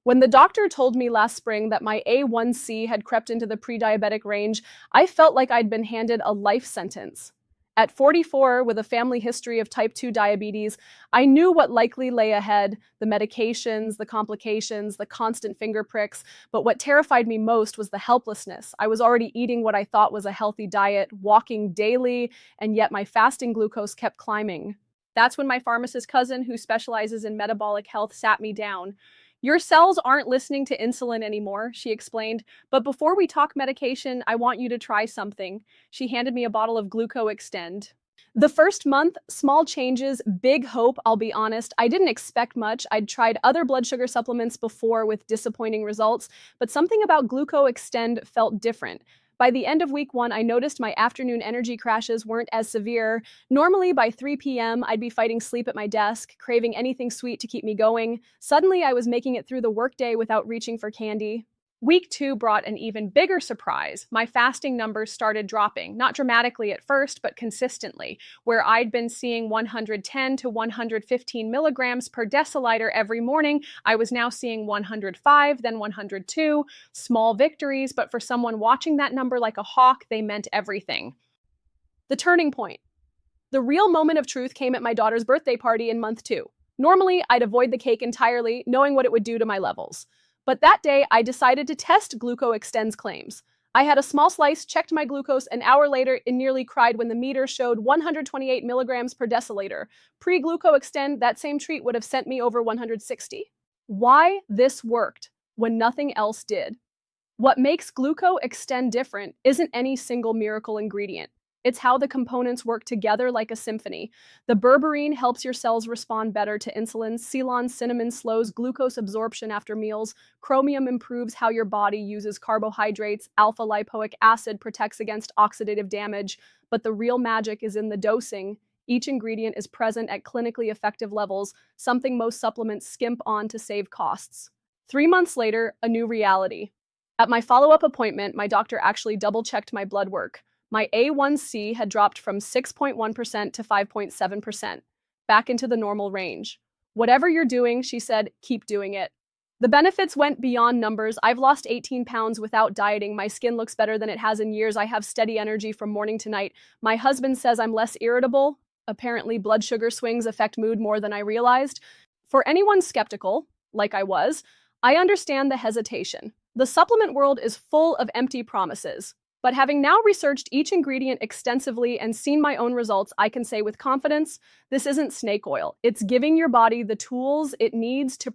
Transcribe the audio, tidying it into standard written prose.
When the doctor told me last spring that my A1C had crept into the pre-diabetic range, I felt like I'd been handed a life sentence. At 44, with a family history of type 2 diabetes, I knew what likely lay ahead: the medications, the complications, the constant finger pricks. But what terrified me most was the helplessness. I was already eating what I thought was a healthy diet, walking daily, and yet my fasting glucose kept climbing. That's when my pharmacist cousin, who specializes in metabolic health, sat me down. "Your cells aren't listening to insulin anymore," she explained. "But before we talk medication, I want you to try something." She handed me a bottle of Gluco Extend. The first month, small changes, big hope, I'll be honest. I didn't expect much. I'd tried other blood sugar supplements before with disappointing results, but something about Gluco Extend felt different. By the end of week 1, I noticed my afternoon energy crashes weren't as severe. Normally, by 3 p.m., I'd be fighting sleep at my desk, craving anything sweet to keep me going. Suddenly, I was making it through the workday without reaching for candy. Week 2 brought an even bigger surprise. My fasting numbers started dropping, not dramatically at first, but consistently. Where I'd been seeing 110 to 115 milligrams per deciliter every morning, I was now seeing 105, then 102. Small victories, but for someone watching that number like a hawk, they meant everything. The turning point. The real moment of truth came at my daughter's birthday party in month 2. Normally, I'd avoid the cake entirely, knowing what it would do to my levels. But that day, I decided to test Gluco Extend's claims. I had a small slice, checked my glucose. An hour later, and nearly cried when the meter showed 128 milligrams per deciliter. Pre-Gluco Extend, that same treat would have sent me over 160. Why this worked when nothing else did? What makes Gluco Extend different isn't any single miracle ingredient. It's how the components work together like a symphony. The berberine helps your cells respond better to insulin. Ceylon cinnamon slows glucose absorption after meals. Chromium improves how your body uses carbohydrates. Alpha lipoic acid protects against oxidative damage. But the real magic is in the dosing. Each ingredient is present at clinically effective levels, something most supplements skimp on to save costs. 3 months later, a new reality. At my follow-up appointment, my doctor actually double-checked my blood work. My A1C had dropped from 6.1% to 5.7%, back into the normal range. "Whatever you're doing," she said, "keep doing it." The benefits went beyond numbers. I've lost 18 pounds without dieting. My skin looks better than it has in years. I have steady energy from morning to night. My husband says I'm less irritable. Apparently, blood sugar swings affect mood more than I realized. For anyone skeptical, like I was, I understand the hesitation. The supplement world is full of empty promises. But having now researched each ingredient extensively and seen my own results, I can say with confidence, this isn't snake oil. It's giving your body the tools it needs to